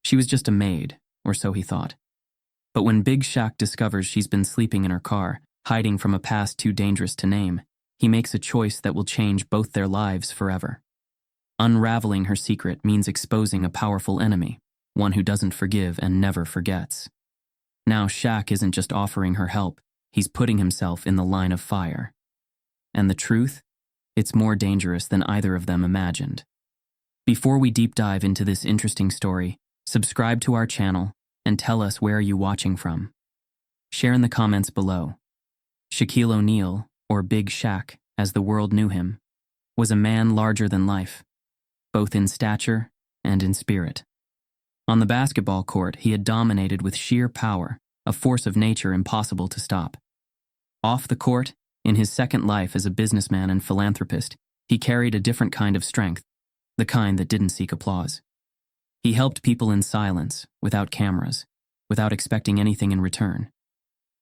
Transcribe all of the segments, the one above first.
She was just a maid, or so he thought. But when Big Shaq discovers she's been sleeping in her car, hiding from a past too dangerous to name, he makes a choice that will change both their lives forever. Unraveling her secret means exposing a powerful enemy, one who doesn't forgive and never forgets. Now Shaq isn't just offering her help, he's putting himself in the line of fire. And the truth? It's more dangerous than either of them imagined. Before we deep dive into this interesting story, subscribe to our channel and tell us where you're watching from. Share in the comments below. Shaquille O'Neal, or Big Shaq, as the world knew him, was a man larger than life, both in stature and in spirit. On the basketball court, he had dominated with sheer power, a force of nature impossible to stop. Off the court, in his second life as a businessman and philanthropist, he carried a different kind of strength, the kind that didn't seek applause. He helped people in silence, without cameras, without expecting anything in return.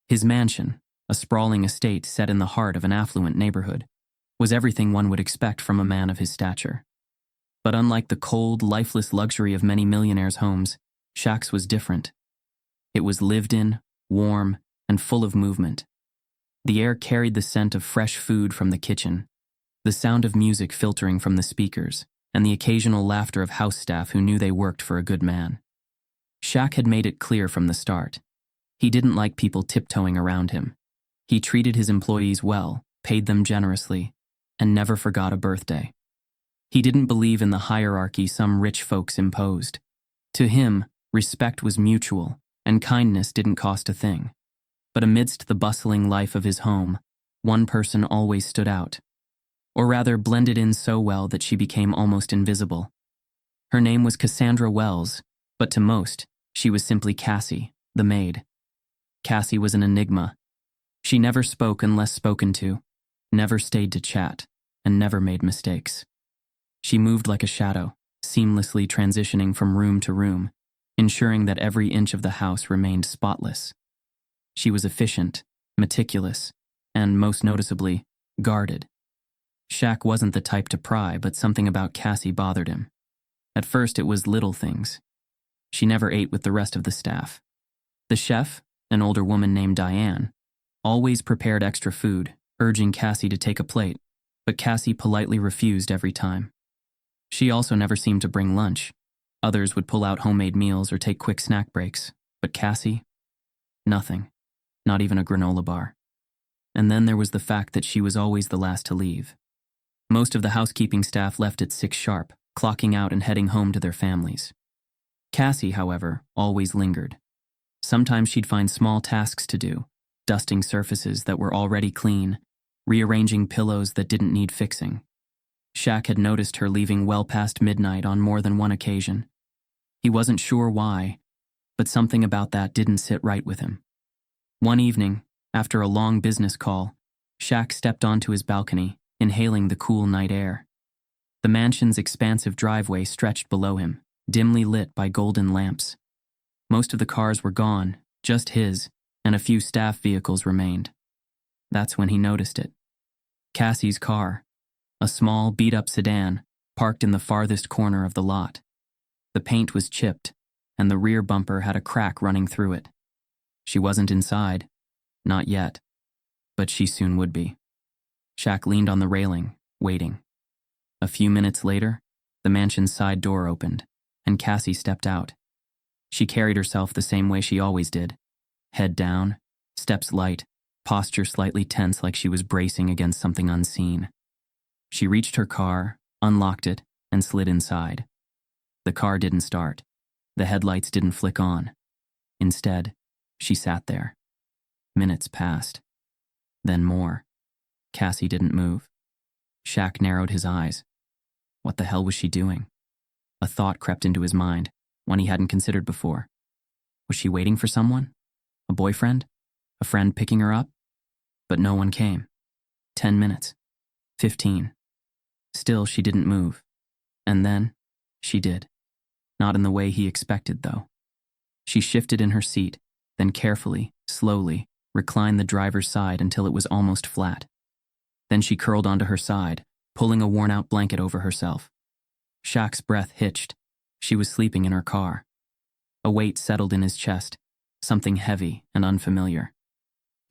His mansion, a sprawling estate set in the heart of an affluent neighborhood, was everything one would expect from a man of his stature. But unlike the cold, lifeless luxury of many millionaires' homes, Shaq's was different. It was lived in, warm, and full of movement. The air carried the scent of fresh food from the kitchen, the sound of music filtering from the speakers, and the occasional laughter of house staff who knew they worked for a good man. Shaq had made it clear from the start. He didn't like people tiptoeing around him. He treated his employees well, paid them generously, and never forgot a birthday. He didn't believe in the hierarchy some rich folks imposed. To him, respect was mutual, and kindness didn't cost a thing. But amidst the bustling life of his home, one person always stood out. Or rather, blended in so well that she became almost invisible. Her name was Cassandra Wells, but to most, she was simply Cassie, the maid. Cassie was an enigma. She never spoke unless spoken to, never stayed to chat, and never made mistakes. She moved like a shadow, seamlessly transitioning from room to room, ensuring that every inch of the house remained spotless. She was efficient, meticulous, and, most noticeably, guarded. Shaq wasn't the type to pry, but something about Cassie bothered him. At first, it was little things. She never ate with the rest of the staff. The chef, an older woman named Diane, always prepared extra food, urging Cassie to take a plate, but Cassie politely refused every time. She also never seemed to bring lunch. Others would pull out homemade meals or take quick snack breaks, but Cassie? Nothing. Not even a granola bar. And then there was the fact that she was always the last to leave. Most of the housekeeping staff left at 6 sharp, clocking out and heading home to their families. Cassie, however, always lingered. Sometimes she'd find small tasks to do, dusting surfaces that were already clean, rearranging pillows that didn't need fixing. Shaq had noticed her leaving well past midnight on more than one occasion. He wasn't sure why, but something about that didn't sit right with him. One evening, after a long business call, Shaq stepped onto his balcony, inhaling the cool night air. The mansion's expansive driveway stretched below him, dimly lit by golden lamps. Most of the cars were gone, just his, and a few staff vehicles remained. That's when he noticed it. Cassie's car, a small, beat-up sedan, parked in the farthest corner of the lot. The paint was chipped, and the rear bumper had a crack running through it. She wasn't inside, not yet, but she soon would be. Shaq leaned on the railing, waiting. A few minutes later, the mansion's side door opened, and Cassie stepped out. She carried herself the same way she always did. Head down, steps light, posture slightly tense like she was bracing against something unseen. She reached her car, unlocked it, and slid inside. The car didn't start. The headlights didn't flick on. Instead, she sat there. Minutes passed. Then more. Cassie didn't move. Shaq narrowed his eyes. What the hell was she doing? A thought crept into his mind, one he hadn't considered before. Was she waiting for someone? A boyfriend? A friend picking her up? But no one came. 10 minutes. 15. Still, she didn't move. And then, she did. Not in the way he expected, though. She shifted in her seat, then carefully, slowly, reclined the driver's side until it was almost flat. Then she curled onto her side, pulling a worn-out blanket over herself. Shaq's breath hitched. She was sleeping in her car. A weight settled in his chest, something heavy and unfamiliar.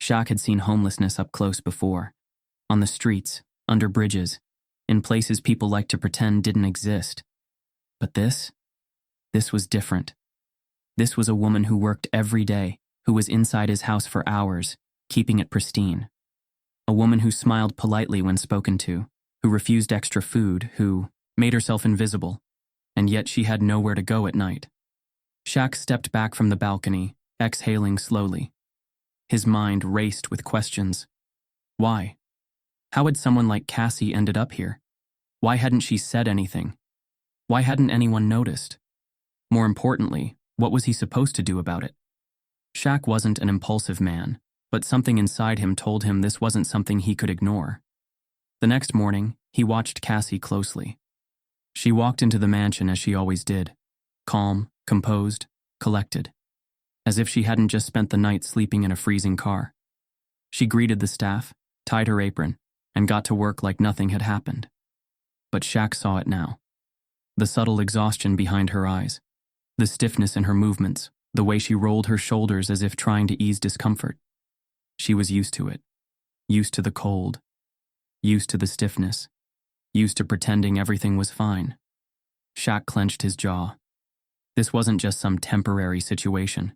Shaq had seen homelessness up close before, on the streets, under bridges, in places people like to pretend didn't exist. But this was different. This was a woman who worked every day, who was inside his house for hours, keeping it pristine. A woman who smiled politely when spoken to, who refused extra food, who made herself invisible, and yet she had nowhere to go at night. Shaq stepped back from the balcony, exhaling slowly. His mind raced with questions. Why? How had someone like Cassie ended up here? Why hadn't she said anything? Why hadn't anyone noticed? More importantly, what was he supposed to do about it? Shaq wasn't an impulsive man, but something inside him told him this wasn't something he could ignore. The next morning, he watched Cassie closely. She walked into the mansion as she always did, calm, composed, collected, as if she hadn't just spent the night sleeping in a freezing car. She greeted the staff, tied her apron, and got to work like nothing had happened. But Shaq saw it now. The subtle exhaustion behind her eyes, the stiffness in her movements, the way she rolled her shoulders as if trying to ease discomfort. She was used to it, used to the cold, used to the stiffness, used to pretending everything was fine. Shaq clenched his jaw. This wasn't just some temporary situation.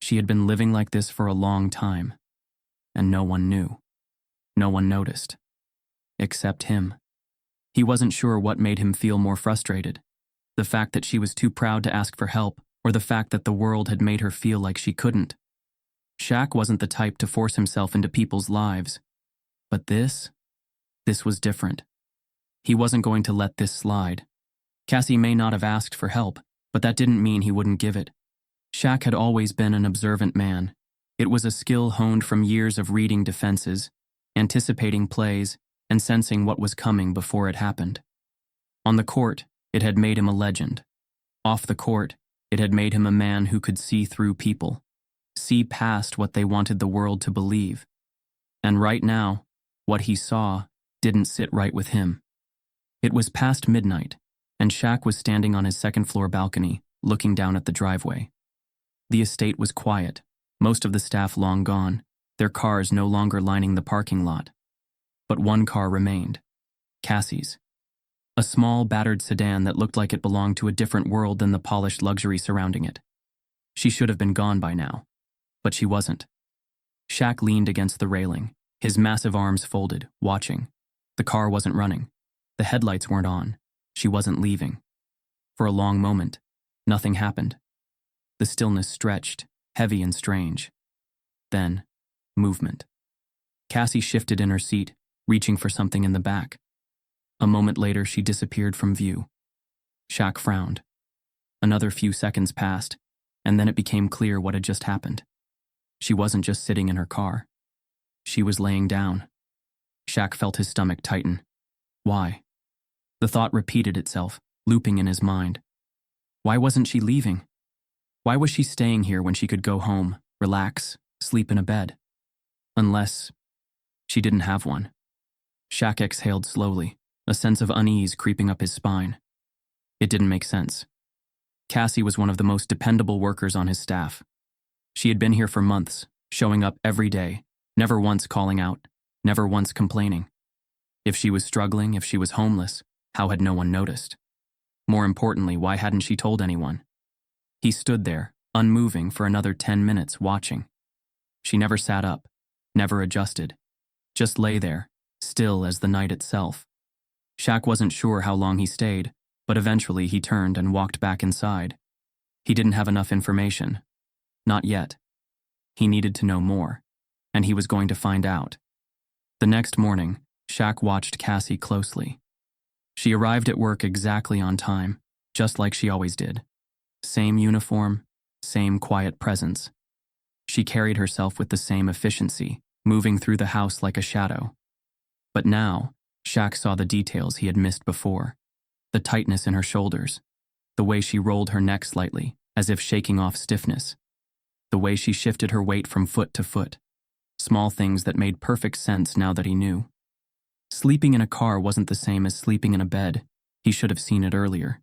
She had been living like this for a long time, and no one knew. No one noticed. Except him. He wasn't sure what made him feel more frustrated, the fact that she was too proud to ask for help, or the fact that the world had made her feel like she couldn't. Shaq wasn't the type to force himself into people's lives. But this was different. He wasn't going to let this slide. Cassie may not have asked for help, but that didn't mean he wouldn't give it. Shaq had always been an observant man. It was a skill honed from years of reading defenses, anticipating plays, and sensing what was coming before it happened. On the court, it had made him a legend. Off the court, it had made him a man who could see through people, see past what they wanted the world to believe. And right now, what he saw didn't sit right with him. It was past midnight, and Shaq was standing on his second-floor balcony, looking down at the driveway. The estate was quiet, most of the staff long gone, their cars no longer lining the parking lot. But one car remained, Cassie's. A small, battered sedan that looked like it belonged to a different world than the polished luxury surrounding it. She should have been gone by now, but she wasn't. Shaq leaned against the railing, his massive arms folded, watching. The car wasn't running. The headlights weren't on. She wasn't leaving. For a long moment, nothing happened. The stillness stretched, heavy and strange. Then, movement. Cassie shifted in her seat, reaching for something in the back. A moment later, she disappeared from view. Shaq frowned. Another few seconds passed, and then it became clear what had just happened. She wasn't just sitting in her car. She was laying down. Shaq felt his stomach tighten. Why? The thought repeated itself, looping in his mind. Why wasn't she leaving? Why was she staying here when she could go home, relax, sleep in a bed? Unless she didn't have one. Shaq exhaled slowly, a sense of unease creeping up his spine. It didn't make sense. Cassie was one of the most dependable workers on his staff. She had been here for months, showing up every day, never once calling out, never once complaining. If she was struggling, if she was homeless, how had no one noticed? More importantly, why hadn't she told anyone? He stood there, unmoving, for another 10 minutes, watching. She never sat up, never adjusted, just lay there, still as the night itself. Shaq wasn't sure how long he stayed, but eventually he turned and walked back inside. He didn't have enough information. Not yet. He needed to know more, and he was going to find out. The next morning, Shaq watched Cassie closely. She arrived at work exactly on time, just like she always did. Same uniform, same quiet presence. She carried herself with the same efficiency, moving through the house like a shadow. But now, Shaq saw the details he had missed before. The tightness in her shoulders, the way she rolled her neck slightly, as if shaking off stiffness, the way she shifted her weight from foot to foot. Small things that made perfect sense now that he knew. Sleeping in a car wasn't the same as sleeping in a bed. He should have seen it earlier.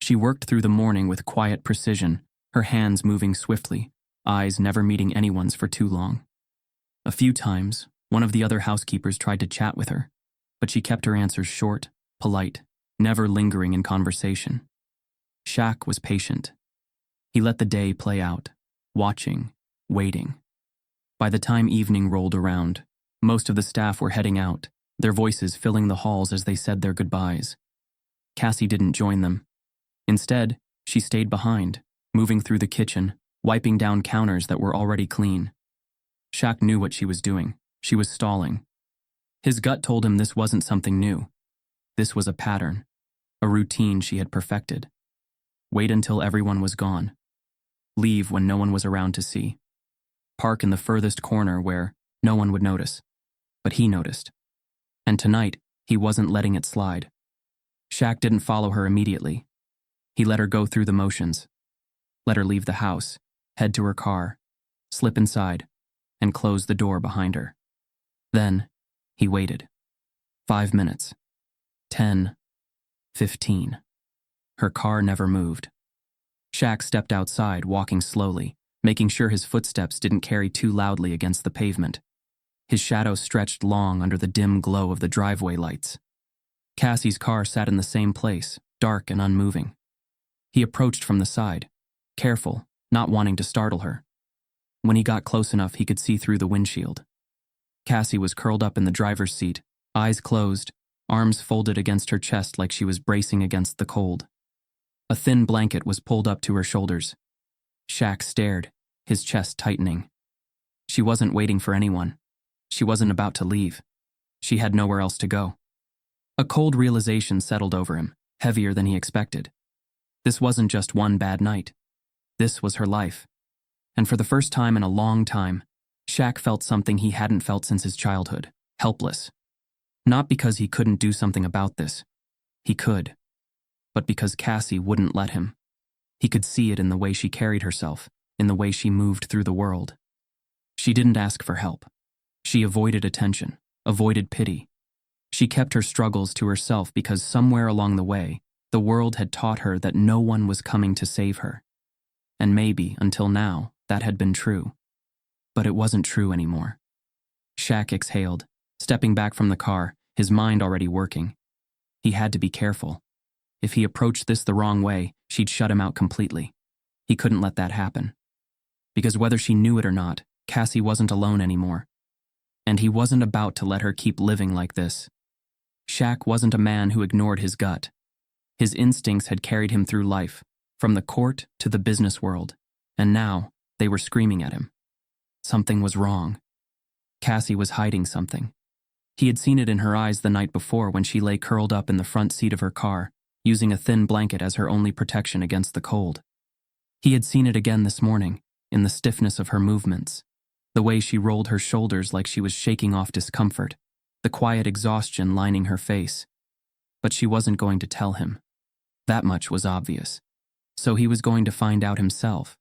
She worked through the morning with quiet precision, her hands moving swiftly, eyes never meeting anyone's for too long. A few times, one of the other housekeepers tried to chat with her, but she kept her answers short, polite, never lingering in conversation. Shaq was patient. He let the day play out, watching, waiting. By the time evening rolled around, most of the staff were heading out, their voices filling the halls as they said their goodbyes. Cassie didn't join them. Instead, she stayed behind, moving through the kitchen, wiping down counters that were already clean. Shaq knew what she was doing. She was stalling. His gut told him this wasn't something new. This was a pattern, a routine she had perfected. Wait until everyone was gone. Leave when no one was around to see. Park in the furthest corner where no one would notice. But he noticed. And tonight, he wasn't letting it slide. Shaq didn't follow her immediately. He let her go through the motions. Let her leave the house, head to her car, slip inside, and close the door behind her. Then, he waited. 5 minutes. 10. 15. Her car never moved. Shaq stepped outside, walking slowly, making sure his footsteps didn't carry too loudly against the pavement. His shadow stretched long under the dim glow of the driveway lights. Cassie's car sat in the same place, dark and unmoving. He approached from the side, careful, not wanting to startle her. When he got close enough, he could see through the windshield. Cassie was curled up in the driver's seat, eyes closed, arms folded against her chest like she was bracing against the cold. A thin blanket was pulled up to her shoulders. Shaq stared, his chest tightening. She wasn't waiting for anyone. She wasn't about to leave. She had nowhere else to go. A cold realization settled over him, heavier than he expected. This wasn't just one bad night. This was her life. And for the first time in a long time, Shaq felt something he hadn't felt since his childhood, helpless. Not because he couldn't do something about this. He could. But because Cassie wouldn't let him. He could see it in the way she carried herself, in the way she moved through the world. She didn't ask for help. She avoided attention, avoided pity. She kept her struggles to herself because somewhere along the way, the world had taught her that no one was coming to save her. And maybe, until now, that had been true. But it wasn't true anymore. Shaq exhaled, stepping back from the car, his mind already working. He had to be careful. If he approached this the wrong way, she'd shut him out completely. He couldn't let that happen. Because whether she knew it or not, Cassie wasn't alone anymore. And he wasn't about to let her keep living like this. Shaq wasn't a man who ignored his gut. His instincts had carried him through life, from the court to the business world, and now they were screaming at him. Something was wrong. Cassie was hiding something. He had seen it in her eyes the night before when she lay curled up in the front seat of her car, using a thin blanket as her only protection against the cold. He had seen it again this morning, in the stiffness of her movements, the way she rolled her shoulders like she was shaking off discomfort, the quiet exhaustion lining her face. But she wasn't going to tell him. That much was obvious. So he was going to find out himself.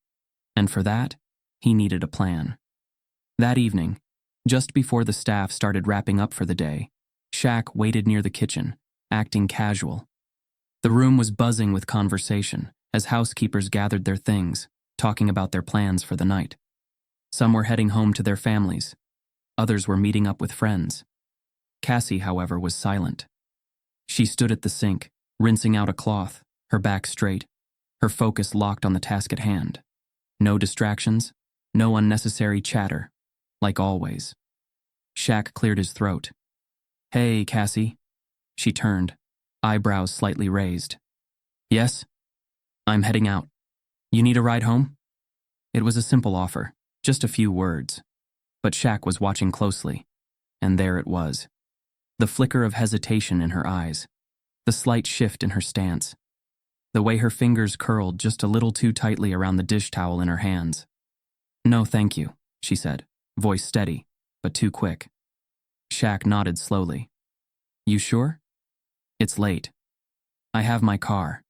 And for that, he needed a plan. That evening, just before the staff started wrapping up for the day, Shaq waited near the kitchen, acting casual. The room was buzzing with conversation as housekeepers gathered their things, talking about their plans for the night. Some were heading home to their families. Others were meeting up with friends. Cassie, however, was silent. She stood at the sink, rinsing out a cloth, her back straight, her focus locked on the task at hand. No distractions, no unnecessary chatter, like always. Shaq cleared his throat. "Hey, Cassie." She turned, eyebrows slightly raised. "Yes? I'm heading out. You need a ride home?" It was a simple offer, just a few words. But Shaq was watching closely, and there it was. The flicker of hesitation in her eyes, the slight shift in her stance, the way her fingers curled just a little too tightly around the dish towel in her hands. "No, thank you," she said, voice steady, but too quick. Shaq nodded slowly. "You sure?" "It's late. I have my car."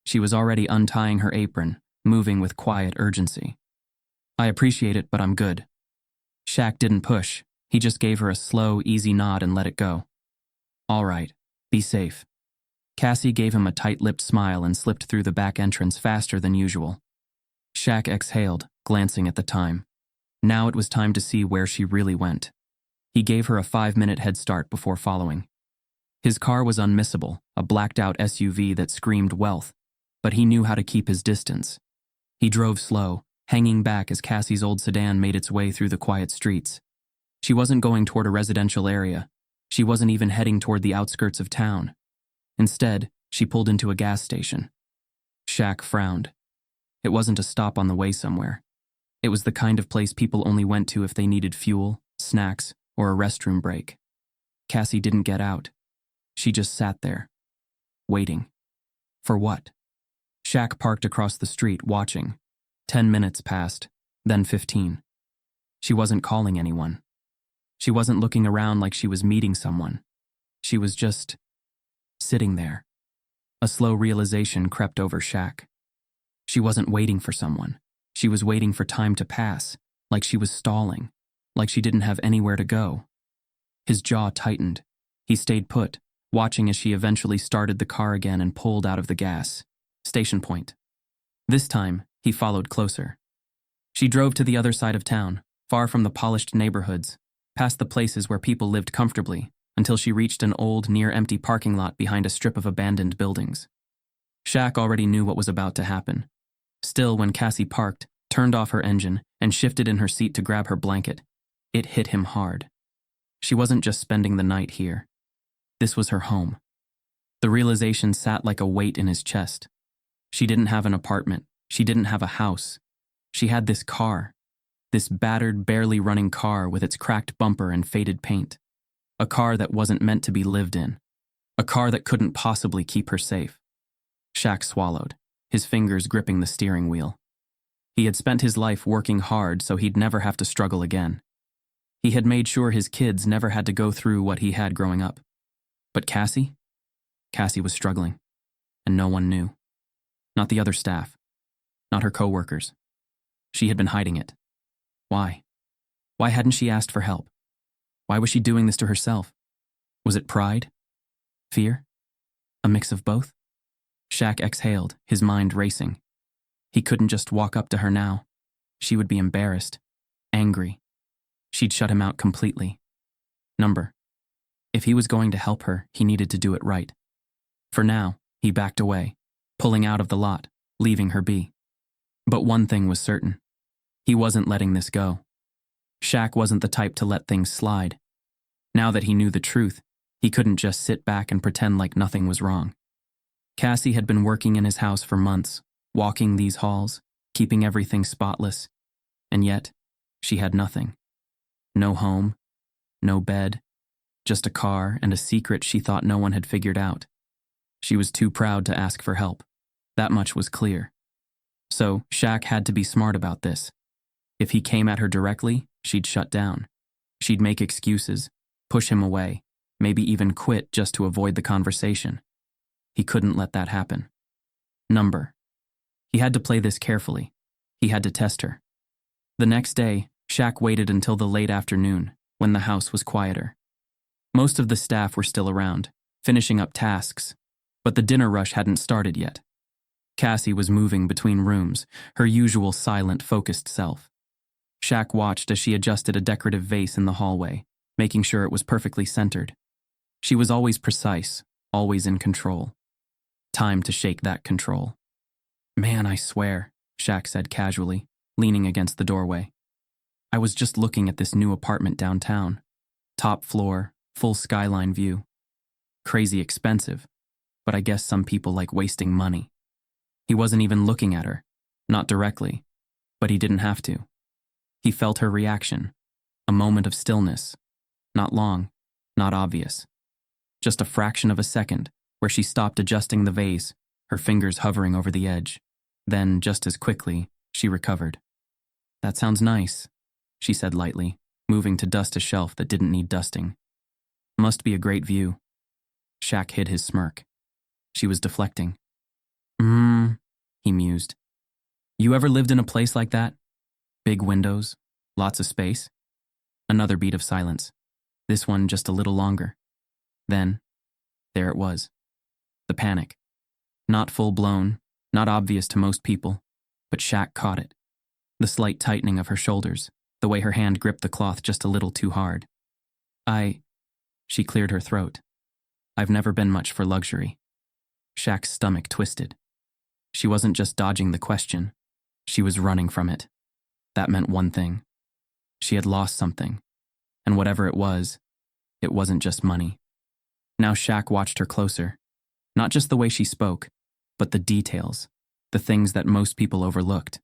She was already untying her apron, moving with quiet urgency. "I appreciate it, but I'm good." Shaq didn't push. He just gave her a slow, easy nod and let it go. "All right, be safe." Cassie gave him a tight-lipped smile and slipped through the back entrance faster than usual. Shaq exhaled, glancing at the time. Now it was time to see where she really went. He gave her a 5-minute head start before following. His car was unmissable, a blacked-out SUV that screamed wealth, but he knew how to keep his distance. He drove slow, hanging back as Cassie's old sedan made its way through the quiet streets. She wasn't going toward a residential area. She wasn't even heading toward the outskirts of town. Instead, she pulled into a gas station. Shaq frowned. It wasn't a stop on the way somewhere. It was the kind of place people only went to if they needed fuel, snacks, or a restroom break. Cassie didn't get out. She just sat there, waiting. For what? Shaq parked across the street, watching. 10 minutes passed, then 15. She wasn't calling anyone. She wasn't looking around like she was meeting someone. She was just sitting there. A slow realization crept over Shaq. She wasn't waiting for someone. She was waiting for time to pass, like she was stalling, like she didn't have anywhere to go. His jaw tightened. He stayed put, watching as she eventually started the car again and pulled out of the gas. Station point. This time, he followed closer. She drove to the other side of town, far from the polished neighborhoods, past the places where people lived comfortably, until she reached an old, near-empty parking lot behind a strip of abandoned buildings. Shaq already knew what was about to happen. Still, when Cassie parked, turned off her engine, and shifted in her seat to grab her blanket, it hit him hard. She wasn't just spending the night here. This was her home. The realization sat like a weight in his chest. She didn't have an apartment. She didn't have a house. She had this car. This battered, barely running car with its cracked bumper and faded paint. A car that wasn't meant to be lived in. A car that couldn't possibly keep her safe. Shaq swallowed, his fingers gripping the steering wheel. He had spent his life working hard so he'd never have to struggle again. He had made sure his kids never had to go through what he had growing up. But Cassie? Cassie was struggling, and no one knew. Not the other staff. Not her coworkers. She had been hiding it. Why? Why hadn't she asked for help? Why was she doing this to herself? Was it pride? Fear? A mix of both? Shaq exhaled, his mind racing. He couldn't just walk up to her now. She would be embarrassed, angry. She'd shut him out completely. If he was going to help her, he needed to do it right. For now, he backed away, pulling out of the lot, leaving her be. But one thing was certain. He wasn't letting this go. Shaq wasn't the type to let things slide. Now that he knew the truth, he couldn't just sit back and pretend like nothing was wrong. Cassie had been working in his house for months, walking these halls, keeping everything spotless. And yet, she had nothing. No home, no bed, just a car and a secret she thought no one had figured out. She was too proud to ask for help. That much was clear. So, Shaq had to be smart about this. If he came at her directly, she'd shut down. She'd make excuses, push him away, maybe even quit just to avoid the conversation. He couldn't let that happen. He had to play this carefully. He had to test her. The next day, Shaq waited until the late afternoon, when the house was quieter. Most of the staff were still around, finishing up tasks, but the dinner rush hadn't started yet. Cassie was moving between rooms, her usual silent, focused self. Shaq watched as she adjusted a decorative vase in the hallway, making sure it was perfectly centered. She was always precise, always in control. Time to shake that control. "Man, I swear," Shaq said casually, leaning against the doorway. "I was just looking at this new apartment downtown. Top floor, full skyline view. Crazy expensive, but I guess some people like wasting money." He wasn't even looking at her, not directly, but he didn't have to. He felt her reaction, a moment of stillness. Not long, not obvious. Just a fraction of a second, where she stopped adjusting the vase, her fingers hovering over the edge. Then, just as quickly, she recovered. "That sounds nice," she said lightly, moving to dust a shelf that didn't need dusting. "Must be a great view." Shaq hid his smirk. She was deflecting. He mused. "You ever lived in a place like that? Big windows, lots of space?" Another beat of silence. This one just a little longer. Then, there it was. The panic. Not full-blown, not obvious to most people, but Shaq caught it. The slight tightening of her shoulders, the way her hand gripped the cloth just a little too hard. She cleared her throat. I've never been much for luxury. Shaq's stomach twisted. She wasn't just dodging the question. She was running from it. That meant one thing. She had lost something. And whatever it wasn't just money. Now Shaq watched her closer. Not just the way she spoke, but the details, the things that most people overlooked.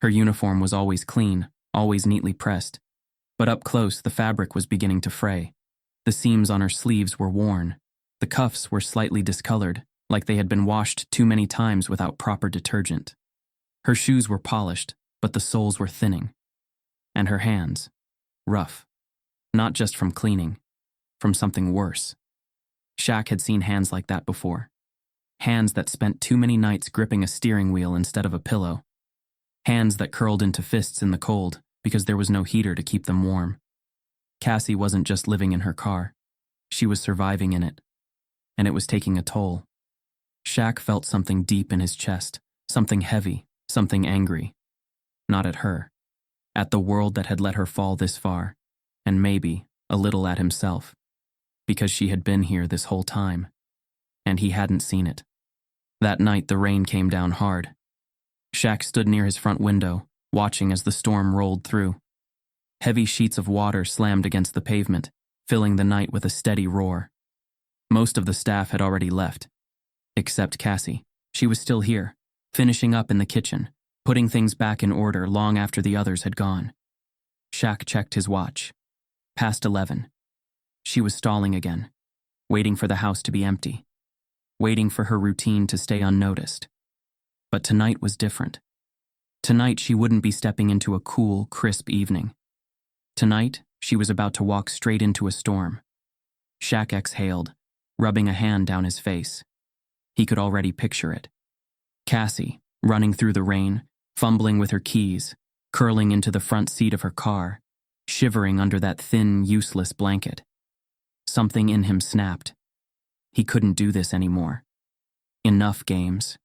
Her uniform was always clean, always neatly pressed. But up close, the fabric was beginning to fray. The seams on her sleeves were worn. The cuffs were slightly discolored, like they had been washed too many times without proper detergent. Her shoes were polished, but the soles were thinning. And her hands, rough. Not just from cleaning, from something worse. Shaq had seen hands like that before. Hands that spent too many nights gripping a steering wheel instead of a pillow. Hands that curled into fists in the cold because there was no heater to keep them warm. Cassie wasn't just living in her car. She was surviving in it. And it was taking a toll. Shaq felt something deep in his chest, something heavy, something angry. Not at her. At the world that had let her fall this far, and maybe a little at himself. Because she had been here this whole time. And he hadn't seen it. That night the rain came down hard. Shaq stood near his front window, watching as the storm rolled through. Heavy sheets of water slammed against the pavement, filling the night with a steady roar. Most of the staff had already left. Except Cassie. She was still here, finishing up in the kitchen, putting things back in order long after the others had gone. Shaq checked his watch. Past 11. She was stalling again, waiting for the house to be empty, waiting for her routine to stay unnoticed. But tonight was different. Tonight she wouldn't be stepping into a cool, crisp evening. Tonight, she was about to walk straight into a storm. Shaq exhaled, rubbing a hand down his face. He could already picture it. Cassie, running through the rain, fumbling with her keys, curling into the front seat of her car, shivering under that thin, useless blanket. Something in him snapped. He couldn't do this anymore. Enough games.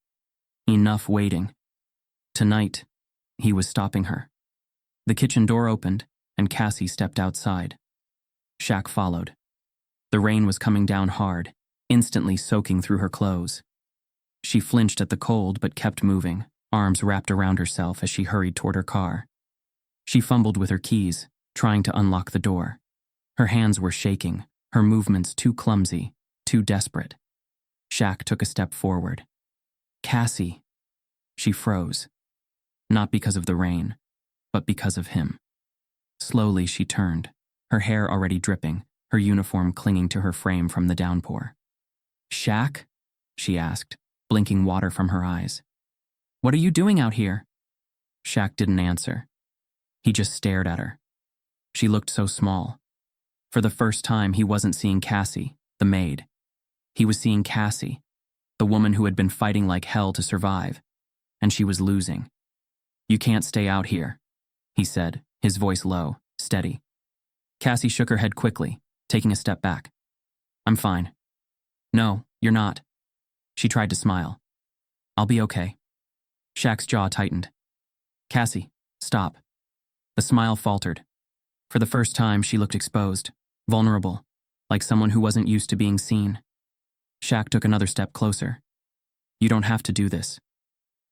Enough waiting. Tonight, he was stopping her. The kitchen door opened, and Cassie stepped outside. Shaq followed. The rain was coming down hard, instantly soaking through her clothes. She flinched at the cold but kept moving, arms wrapped around herself as she hurried toward her car. She fumbled with her keys, trying to unlock the door. Her hands were shaking, her movements too clumsy, too desperate. Shaq took a step forward. Cassie. She froze. Not because of the rain, but because of him. Slowly she turned, her hair already dripping, her uniform clinging to her frame from the downpour. Shaq? She asked, blinking water from her eyes. What are you doing out here? Shaq didn't answer. He just stared at her. She looked so small. For the first time, he wasn't seeing Cassie, the maid. He was seeing Cassie, the woman who had been fighting like hell to survive, and she was losing. You can't stay out here, he said, his voice low, steady. Cassie shook her head quickly, taking a step back. I'm fine. No, you're not. She tried to smile. I'll be okay. Shaq's jaw tightened. Cassie, stop. The smile faltered. For the first time, she looked exposed, vulnerable, like someone who wasn't used to being seen. Shaq took another step closer. You don't have to do this.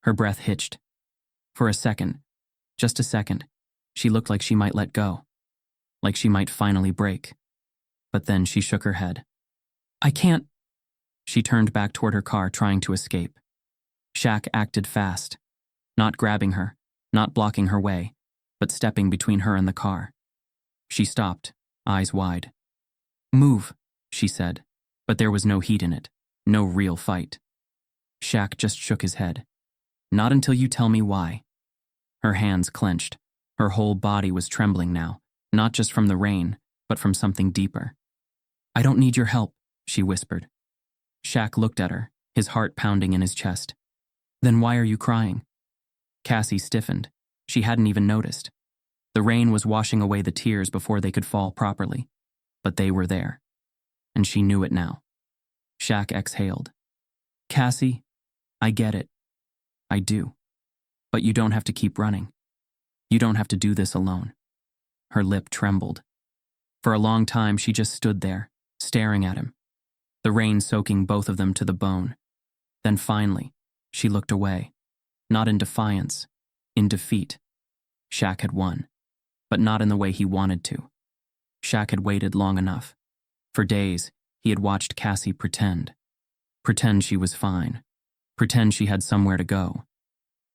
Her breath hitched. For a second, just a second, she looked like she might let go, like she might finally break. But then she shook her head. I can't. She turned back toward her car, trying to escape. Shaq acted fast, not grabbing her, not blocking her way, but stepping between her and the car. She stopped, eyes wide. Move, she said, but there was no heat in it, no real fight. Shaq just shook his head. Not until you tell me why. Her hands clenched. Her whole body was trembling now, not just from the rain, but from something deeper. I don't need your help, she whispered. Shaq looked at her, his heart pounding in his chest. Then why are you crying? Cassie stiffened. She hadn't even noticed. The rain was washing away the tears before they could fall properly, but they were there. And she knew it now. Shaq exhaled. Cassie, I get it. I do. But you don't have to keep running. You don't have to do this alone. Her lip trembled. For a long time, she just stood there, staring at him, the rain soaking both of them to the bone. Then finally, she looked away, not in defiance, in defeat. Shaq had won, but not in the way he wanted to. Shaq had waited long enough. For days, he had watched Cassie pretend. Pretend she was fine. Pretend she had somewhere to go.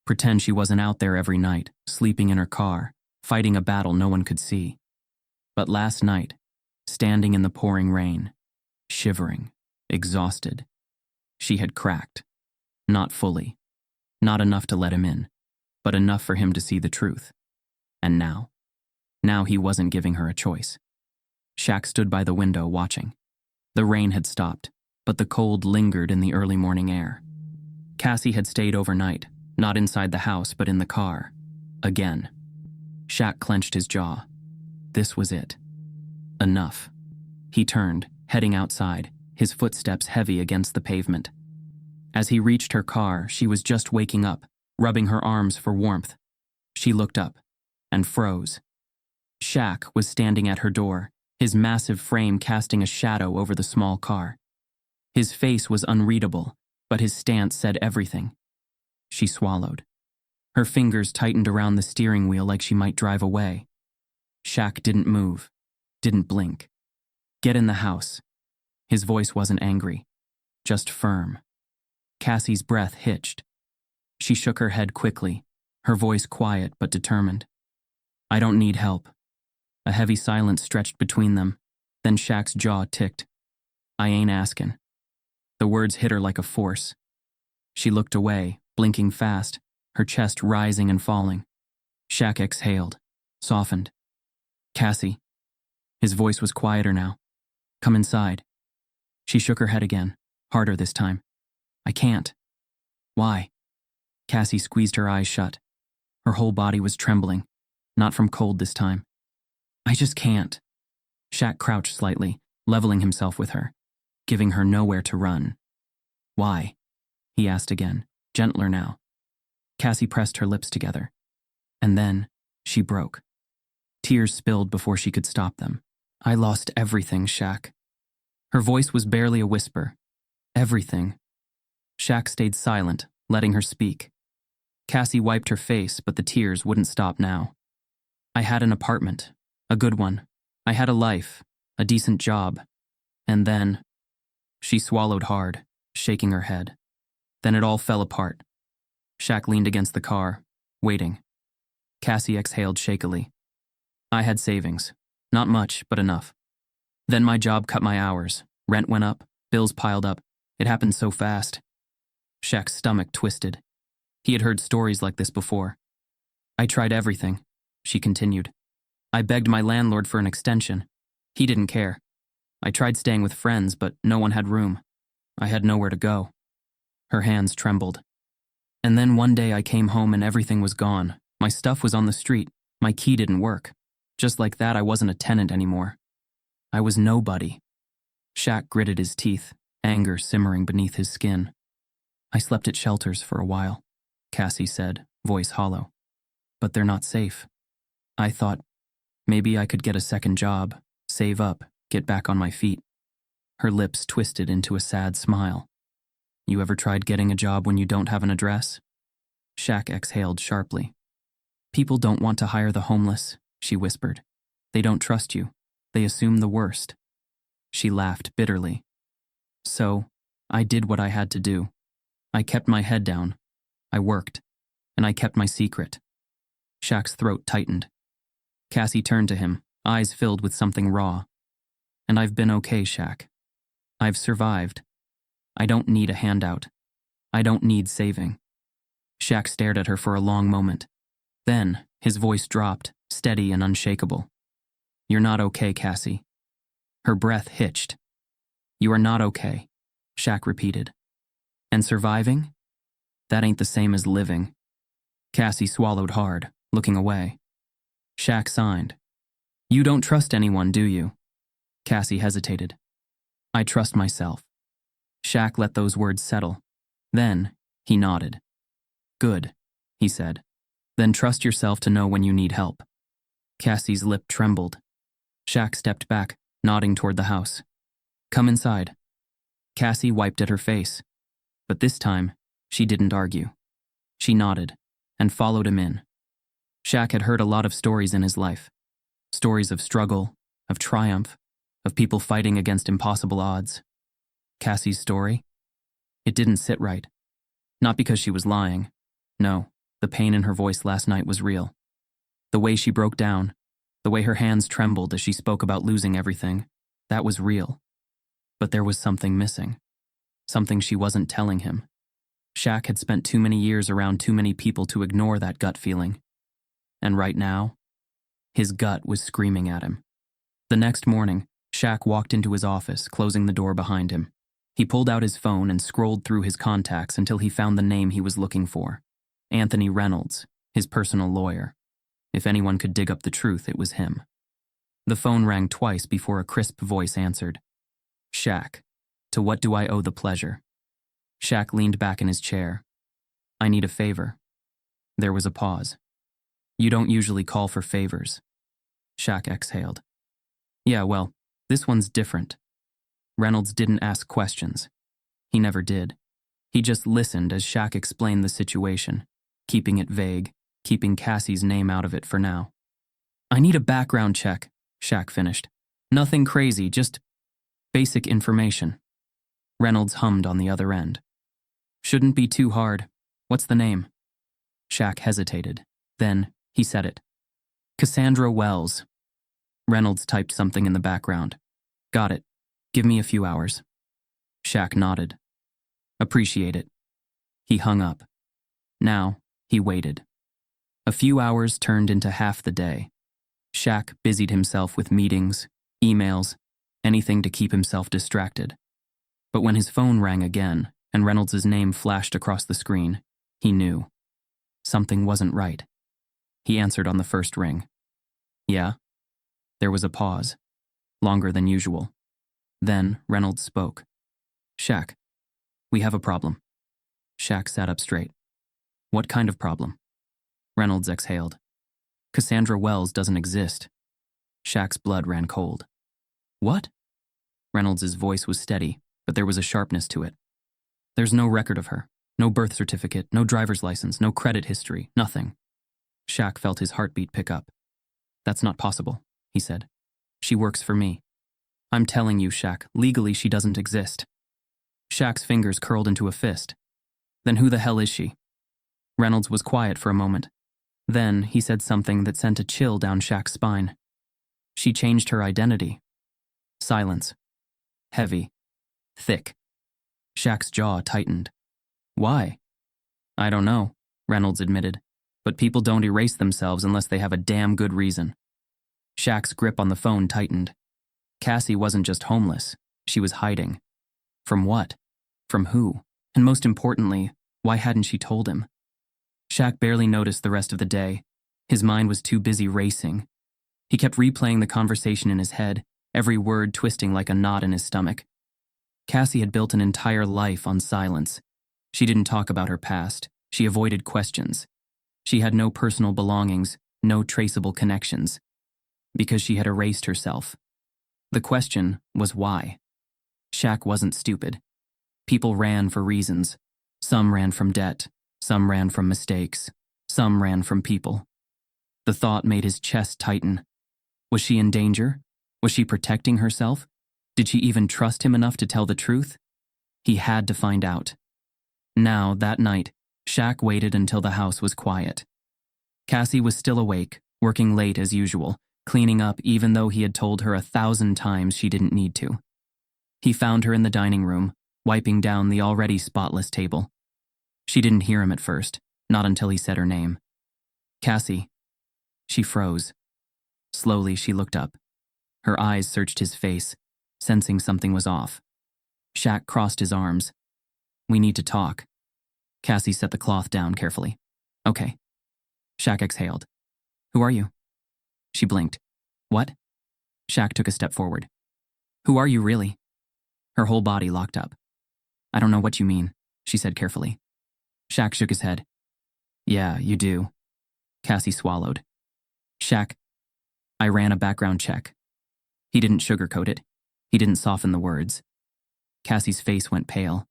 Pretend she wasn't out there every night, sleeping in her car, fighting a battle no one could see. But last night, standing in the pouring rain, shivering, exhausted, she had cracked. Not fully. Not enough to let him in, but enough for him to see the truth. And now he wasn't giving her a choice. Shaq stood by the window watching. The rain had stopped, but the cold lingered in the early morning air. Cassie had stayed overnight, not inside the house but in the car. Again. Shaq clenched his jaw. This was it. Enough. He turned, heading outside, his footsteps heavy against the pavement. As he reached her car, she was just waking up, rubbing her arms for warmth. She looked up and froze. Shaq was standing at her door, his massive frame casting a shadow over the small car. His face was unreadable, but his stance said everything. She swallowed. Her fingers tightened around the steering wheel like she might drive away. Shaq didn't move, didn't blink. Get in the house. His voice wasn't angry, just firm. Cassie's breath hitched. She shook her head quickly, her voice quiet but determined. I don't need help. A heavy silence stretched between them, then Shaq's jaw ticked. I ain't askin'. The words hit her like a force. She looked away, blinking fast, her chest rising and falling. Shaq exhaled, softened. Cassie. His voice was quieter now. Come inside. She shook her head again, harder this time. I can't. Why? Cassie squeezed her eyes shut. Her whole body was trembling, not from cold this time. I just can't. Shaq crouched slightly, leveling himself with her, giving her nowhere to run. Why? He asked again, gentler now. Cassie pressed her lips together. And then, she broke. Tears spilled before she could stop them. I lost everything, Shaq. Her voice was barely a whisper. Everything. Shaq stayed silent, letting her speak. Cassie wiped her face, but the tears wouldn't stop now. I had an apartment, a good one. I had a life, a decent job. And then... She swallowed hard, shaking her head. Then it all fell apart. Shaq leaned against the car, waiting. Cassie exhaled shakily. I had savings. Not much, but enough. Then my job cut my hours. Rent went up, bills piled up. It happened so fast. Shaq's stomach twisted. He had heard stories like this before. I tried everything, she continued. I begged my landlord for an extension. He didn't care. I tried staying with friends, but no one had room. I had nowhere to go. Her hands trembled. And then one day I came home and everything was gone. My stuff was on the street. My key didn't work. Just like that, I wasn't a tenant anymore. I was nobody. Shaq gritted his teeth, anger simmering beneath his skin. I slept at shelters for a while, Cassie said, voice hollow. But they're not safe. I thought maybe I could get a second job, save up, get back on my feet. Her lips twisted into a sad smile. You ever tried getting a job when you don't have an address? Shaq exhaled sharply. People don't want to hire the homeless, she whispered. They don't trust you. They assume the worst. She laughed bitterly. So, I did what I had to do. I kept my head down. I worked. And I kept my secret. Shaq's throat tightened. Cassie turned to him, eyes filled with something raw. And I've been okay, Shaq. I've survived. I don't need a handout. I don't need saving. Shaq stared at her for a long moment. Then, his voice dropped, steady and unshakable. You're not okay, Cassie. Her breath hitched. You are not okay, Shaq repeated. And surviving? That ain't the same as living. Cassie swallowed hard, looking away. Shaq signed. You don't trust anyone, do you? Cassie hesitated. I trust myself. Shaq let those words settle. Then, he nodded. Good, he said. Then trust yourself to know when you need help. Cassie's lip trembled. Shaq stepped back, nodding toward the house. Come inside. Cassie wiped at her face. But this time, she didn't argue. She nodded and followed him in. Shaq had heard a lot of stories in his life. Stories of struggle, of triumph, of people fighting against impossible odds. Cassie's story? It didn't sit right. Not because she was lying. No, the pain in her voice last night was real. The way she broke down, the way her hands trembled as she spoke about losing everything, that was real. But there was something missing. Something she wasn't telling him. Shaq had spent too many years around too many people to ignore that gut feeling. And right now, his gut was screaming at him. The next morning, Shaq walked into his office, closing the door behind him. He pulled out his phone and scrolled through his contacts until he found the name he was looking for. Anthony Reynolds, his personal lawyer. If anyone could dig up the truth, it was him. The phone rang twice before a crisp voice answered. Shaq, to what do I owe the pleasure? Shaq leaned back in his chair. I need a favor. There was a pause. You don't usually call for favors. Shaq exhaled. Yeah, well, this one's different. Reynolds didn't ask questions. He never did. He just listened as Shaq explained the situation, keeping it vague, keeping Cassie's name out of it for now. I need a background check, Shaq finished. Nothing crazy, just basic information. Reynolds hummed on the other end. Shouldn't be too hard. What's the name? Shaq hesitated. Then, he said it. Cassandra Wells. Reynolds typed something in the background. Got it. Give me a few hours. Shaq nodded. Appreciate it. He hung up. Now, he waited. A few hours turned into half the day. Shaq busied himself with meetings, emails, anything to keep himself distracted. But when his phone rang again and Reynolds' name flashed across the screen, he knew. Something wasn't right. He answered on the first ring. Yeah? There was a pause, longer than usual. Then Reynolds spoke. Shaq, we have a problem. Shaq sat up straight. What kind of problem? Reynolds exhaled. Cassandra Wells doesn't exist. Shaq's blood ran cold. What? Reynolds' voice was steady, but there was a sharpness to it. There's no record of her. No birth certificate, no driver's license, no credit history, nothing. Shaq felt his heartbeat pick up. That's not possible, he said. She works for me. I'm telling you, Shaq, legally she doesn't exist. Shaq's fingers curled into a fist. Then who the hell is she? Reynolds was quiet for a moment. Then he said something that sent a chill down Shaq's spine. She changed her identity. Silence. Heavy. Thick. Shaq's jaw tightened. Why? I don't know, Reynolds admitted, but people don't erase themselves unless they have a damn good reason. Shaq's grip on the phone tightened. Cassie wasn't just homeless, she was hiding. From what? From who? And most importantly, why hadn't she told him? Shaq barely noticed the rest of the day. His mind was too busy racing. He kept replaying the conversation in his head, every word twisting like a knot in his stomach. Cassie had built an entire life on silence. She didn't talk about her past. She avoided questions. She had no personal belongings, no traceable connections. Because she had erased herself. The question was why. Shaq wasn't stupid. People ran for reasons. Some ran from debt. Some ran from mistakes. Some ran from people. The thought made his chest tighten. Was she in danger? Was she protecting herself? Did she even trust him enough to tell the truth? He had to find out. Now, that night, Shaq waited until the house was quiet. Cassie was still awake, working late as usual, cleaning up even though he had told her 1,000 times she didn't need to. He found her in the dining room, wiping down the already spotless table. She didn't hear him at first, not until he said her name. Cassie. She froze. Slowly, she looked up. Her eyes searched his face, sensing something was off. Shaq crossed his arms. We need to talk. Cassie set the cloth down carefully. Okay. Shaq exhaled. Who are you? She blinked. What? Shaq took a step forward. Who are you really? Her whole body locked up. I don't know what you mean, she said carefully. Shaq shook his head. Yeah, you do. Cassie swallowed. Shaq, I ran a background check. He didn't sugarcoat it. He didn't soften the words. Cassie's face went pale.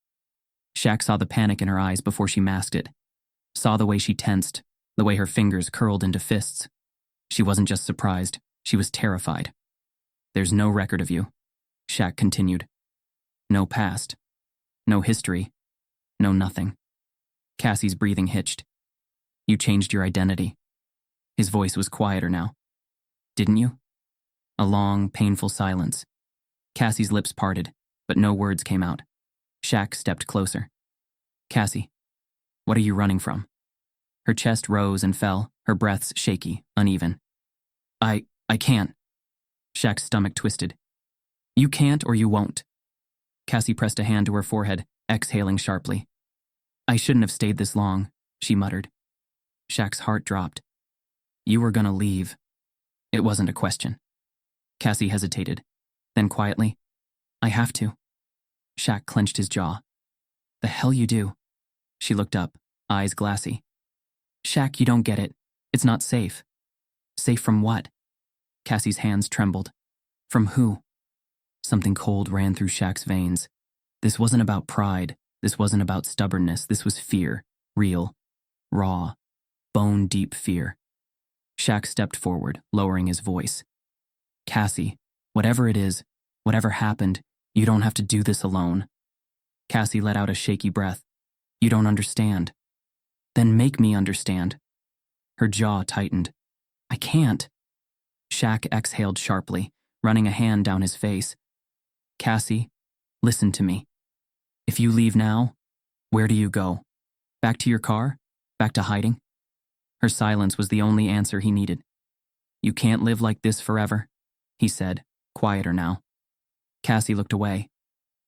Shaq saw the panic in her eyes before she masked it. Saw the way she tensed, the way her fingers curled into fists. She wasn't just surprised, she was terrified. There's no record of you, Shaq continued. No past. No history. No nothing. Cassie's breathing hitched. You changed your identity. His voice was quieter now. Didn't you? A long, painful silence. Cassie's lips parted, but no words came out. Shaq stepped closer. Cassie, what are you running from? Her chest rose and fell, her breaths shaky, uneven. I can't. Shaq's stomach twisted. You can't or you won't. Cassie pressed a hand to her forehead, exhaling sharply. I shouldn't have stayed this long, she muttered. Shaq's heart dropped. You were gonna leave. It wasn't a question. Cassie hesitated. Then quietly, I have to. Shaq clenched his jaw. The hell you do? She looked up, eyes glassy. Shaq, you don't get it. It's not safe. Safe from what? Cassie's hands trembled. From who? Something cold ran through Shaq's veins. This wasn't about pride. This wasn't about stubbornness. This was fear. Real. Raw. Bone-deep fear. Shaq stepped forward, lowering his voice. Cassie, whatever it is, whatever happened, you don't have to do this alone. Cassie let out a shaky breath. You don't understand. Then make me understand. Her jaw tightened. I can't. Shaq exhaled sharply, running a hand down his face. Cassie, listen to me. If you leave now, where do you go? Back to your car? Back to hiding? Her silence was the only answer he needed. You can't live like this forever, he said, quieter now. Cassie looked away.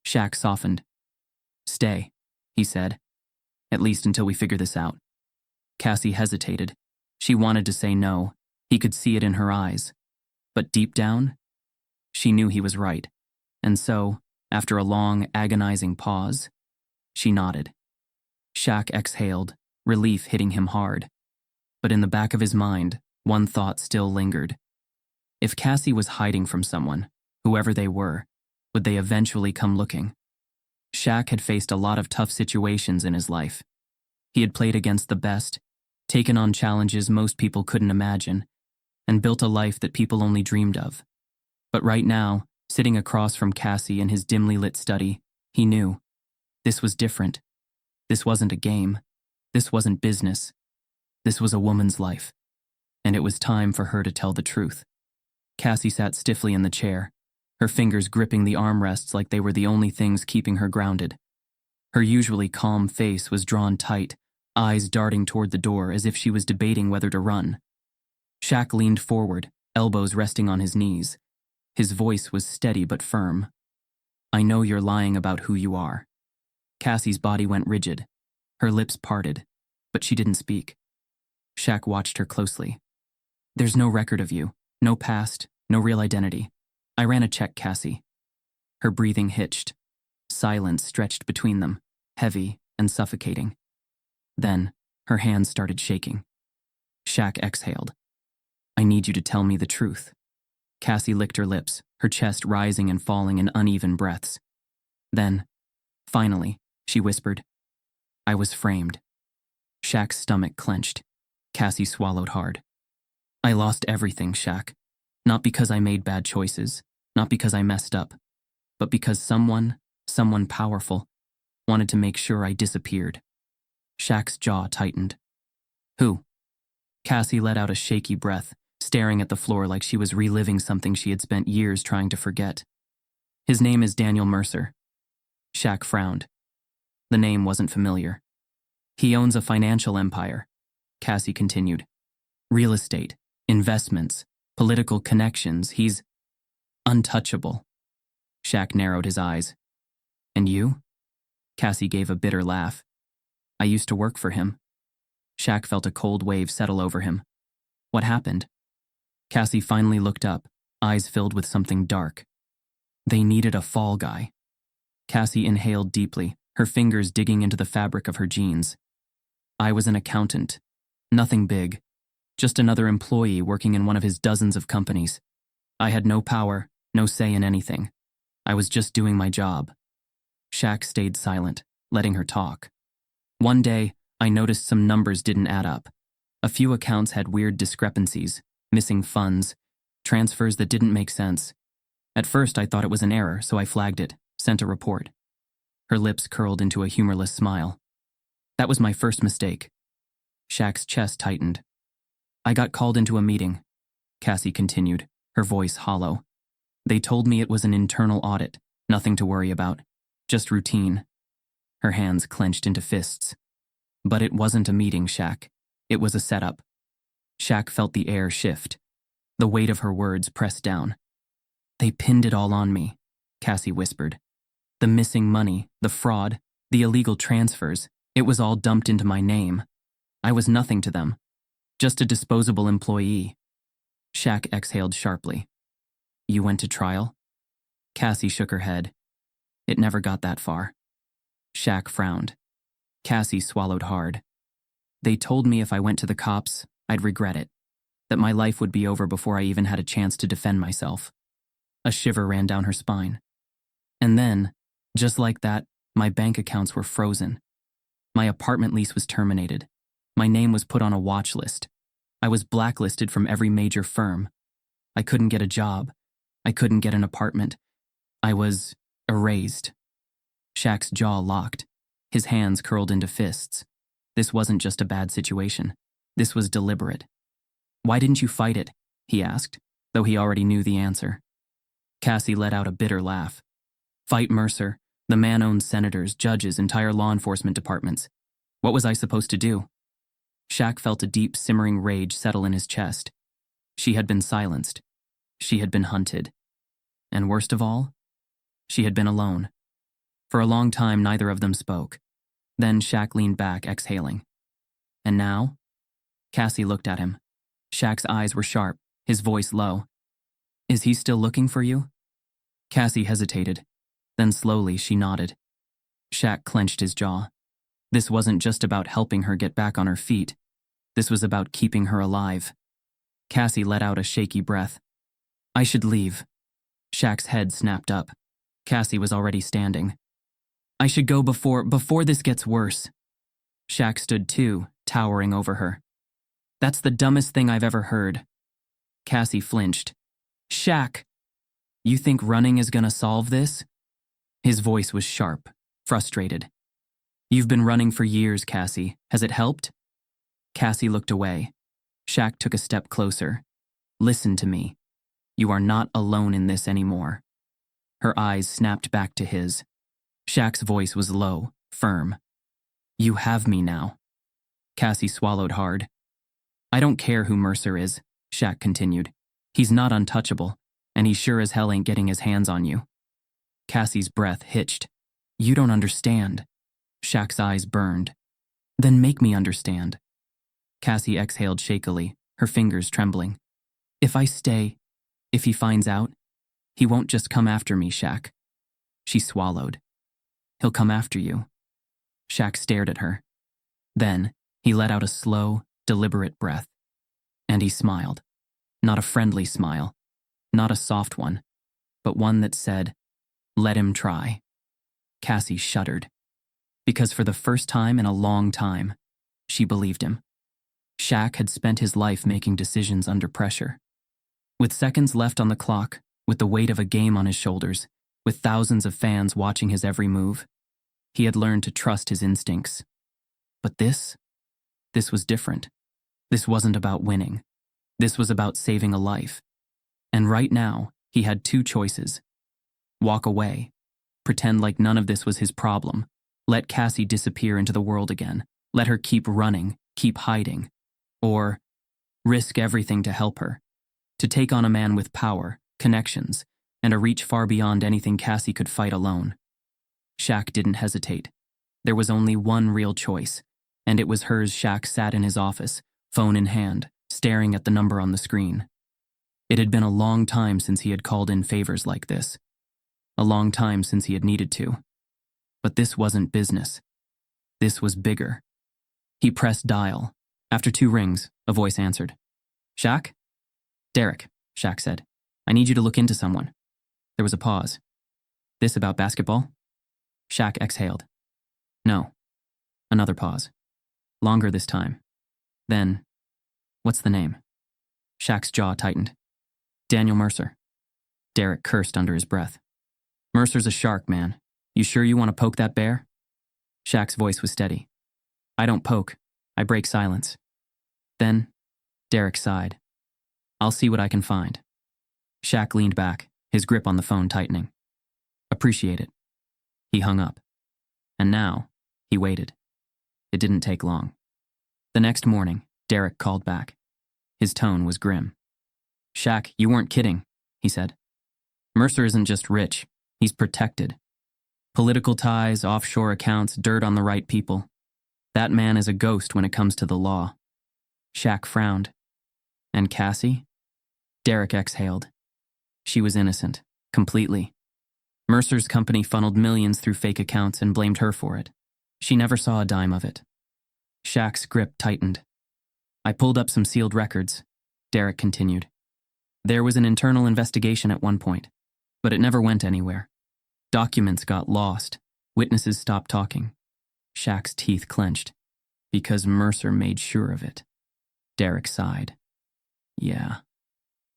Shaq softened. Stay, he said. At least until we figure this out. Cassie hesitated. She wanted to say no. He could see it in her eyes. But deep down, she knew he was right. And so, after a long, agonizing pause, she nodded. Shaq exhaled, relief hitting him hard. But in the back of his mind, one thought still lingered. If Cassie was hiding from someone, whoever they were, would they eventually come looking? Shaq had faced a lot of tough situations in his life. He had played against the best, taken on challenges most people couldn't imagine, and built a life that people only dreamed of. But right now, sitting across from Cassie in his dimly lit study, he knew. This was different. This wasn't a game. This wasn't business. This was a woman's life. And it was time for her to tell the truth. Cassie sat stiffly in the chair, her fingers gripping the armrests like they were the only things keeping her grounded. Her usually calm face was drawn tight, eyes darting toward the door as if she was debating whether to run. Shaq leaned forward, elbows resting on his knees. His voice was steady but firm. I know you're lying about who you are. Cassie's body went rigid. Her lips parted, but she didn't speak. Shaq watched her closely. There's no record of you, no past, no real identity. I ran a check, Cassie. Her breathing hitched. Silence stretched between them, heavy and suffocating. Then, her hands started shaking. Shaq exhaled. I need you to tell me the truth. Cassie licked her lips, her chest rising and falling in uneven breaths. Then, finally, she whispered, I was framed. Shaq's stomach clenched. Cassie swallowed hard. I lost everything, Shaq. Not because I made bad choices, not because I messed up, but because someone powerful, wanted to make sure I disappeared. Shaq's jaw tightened. Who? Cassie let out a shaky breath, staring at the floor like she was reliving something she had spent years trying to forget. His name is Daniel Mercer. Shaq frowned. The name wasn't familiar. He owns a financial empire, Cassie continued. Real estate, investments, political connections. He's untouchable. Shaq narrowed his eyes. And you? Cassie gave a bitter laugh. I used to work for him. Shaq felt a cold wave settle over him. What happened? Cassie finally looked up, eyes filled with something dark. They needed a fall guy. Cassie inhaled deeply, her fingers digging into the fabric of her jeans. I was an accountant, Nothing big. Just another employee working in one of his dozens of companies. I had no power, no say in anything. I was just doing my job. Shaq stayed silent, letting her talk. One day, I noticed some numbers didn't add up. A few accounts had weird discrepancies, missing funds, transfers that didn't make sense. At first, I thought it was an error, so I flagged it, sent a report. Her lips curled into a humorless smile. That was my first mistake. Shaq's chest tightened. I got called into a meeting, Cassie continued, her voice hollow. They told me it was an internal audit, nothing to worry about, just routine. Her hands clenched into fists. But it wasn't a meeting, Shaq. It was a setup. Shaq felt the air shift. The weight of her words pressed down. They pinned it all on me, Cassie whispered. The missing money, the fraud, the illegal transfers, it was all dumped into my name. I was nothing to them. Just a disposable employee. Shaq exhaled sharply. You went to trial? Cassie shook her head. It never got that far. Shaq frowned. Cassie swallowed hard. They told me if I went to the cops, I'd regret it. That my life would be over before I even had a chance to defend myself. A shiver ran down her spine. And then, just like that, my bank accounts were frozen. My apartment lease was terminated. My name was put on a watch list. I was blacklisted from every major firm. I couldn't get a job. I couldn't get an apartment. I was erased. Shaq's jaw locked. His hands curled into fists. This wasn't just a bad situation. This was deliberate. Why didn't you fight it? He asked, though he already knew the answer. Cassie let out a bitter laugh. Fight Mercer. The man owns senators, judges, entire law enforcement departments. What was I supposed to do? Shaq felt a deep, simmering rage settle in his chest. She had been silenced. She had been hunted. And worst of all, she had been alone. For a long time, neither of them spoke. Then Shaq leaned back, exhaling. And now? Cassie looked at him. Shaq's eyes were sharp, his voice low. Is he still looking for you? Cassie hesitated. Then slowly she nodded. Shaq clenched his jaw. This wasn't just about helping her get back on her feet. This was about keeping her alive. Cassie let out a shaky breath. I should leave. Shaq's head snapped up. Cassie was already standing. I should go before this gets worse. Shaq stood too, towering over her. That's the dumbest thing I've ever heard. Cassie flinched. Shaq, you think running is gonna solve this? His voice was sharp, frustrated. You've been running for years, Cassie. Has it helped? Cassie looked away. Shaq took a step closer. Listen to me. You are not alone in this anymore. Her eyes snapped back to his. Shaq's voice was low, firm. You have me now. Cassie swallowed hard. I don't care who Mercer is, Shaq continued. He's not untouchable, and he sure as hell ain't getting his hands on you. Cassie's breath hitched. You don't understand. Shaq's eyes burned. Then make me understand. Cassie exhaled shakily, her fingers trembling. If I stay, if he finds out, he won't just come after me, Shaq. She swallowed. He'll come after you. Shaq stared at her. Then, he let out a slow, deliberate breath. And he smiled. Not a friendly smile. Not a soft one. But one that said, let him try. Cassie shuddered. Because for the first time in a long time, she believed him. Shaq had spent his life making decisions under pressure. With seconds left on the clock, with the weight of a game on his shoulders, with thousands of fans watching his every move, he had learned to trust his instincts. But this was different. This wasn't about winning. This was about saving a life. And right now, he had two choices. Walk away. Pretend like none of this was his problem. Let Cassie disappear into the world again. Let her keep running, keep hiding. Or risk everything to help her. To take on a man with power, connections, and a reach far beyond anything Cassie could fight alone. Shaq didn't hesitate. There was only one real choice, and it was hers. Shaq sat in his office, phone in hand, staring at the number on the screen. It had been a long time since he had called in favors like this. A long time since he had needed to. But this wasn't business. This was bigger. He pressed dial. After 2 rings, a voice answered. Shaq? Derek, Shaq said. I need you to look into someone. There was a pause. This about basketball? Shaq exhaled. No. Another pause. Longer this time. Then, what's the name? Shaq's jaw tightened. Daniel Mercer. Derek cursed under his breath. Mercer's a shark, man. You sure you want to poke that bear? Shaq's voice was steady. I don't poke. I break silence. Then, Derek sighed. I'll see what I can find. Shaq leaned back, his grip on the phone tightening. Appreciate it. He hung up. And now, he waited. It didn't take long. The next morning, Derek called back. His tone was grim. Shaq, you weren't kidding, he said. Mercer isn't just rich, he's protected. Political ties, offshore accounts, dirt on the right people. That man is a ghost when it comes to the law. Shaq frowned. And Cassie? Derek exhaled. She was innocent, completely. Mercer's company funneled millions through fake accounts and blamed her for it. She never saw a dime of it. Shaq's grip tightened. I pulled up some sealed records, Derek continued. There was an internal investigation at one point, but it never went anywhere. Documents got lost. Witnesses stopped talking. Shaq's teeth clenched. Because Mercer made sure of it. Derek sighed. Yeah.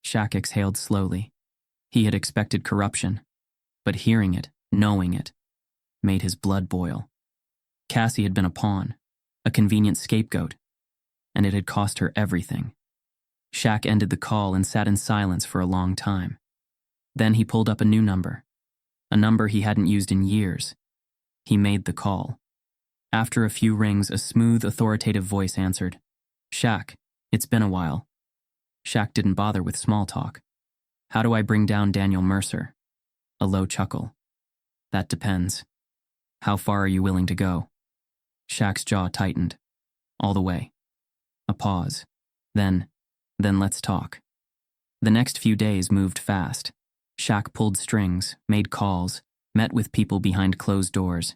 Shaq exhaled slowly. He had expected corruption, but hearing it, knowing it, made his blood boil. Cassie had been a pawn, a convenient scapegoat, and it had cost her everything. Shaq ended the call and sat in silence for a long time. Then he pulled up a new number, a number he hadn't used in years. He made the call. After a few rings, a smooth, authoritative voice answered. Shaq, it's been a while. Shaq didn't bother with small talk. How do I bring down Daniel Mercer? A low chuckle. That depends. How far are you willing to go? Shaq's jaw tightened. All the way. A pause. Then let's talk. The next few days moved fast. Shaq pulled strings, made calls, met with people behind closed doors.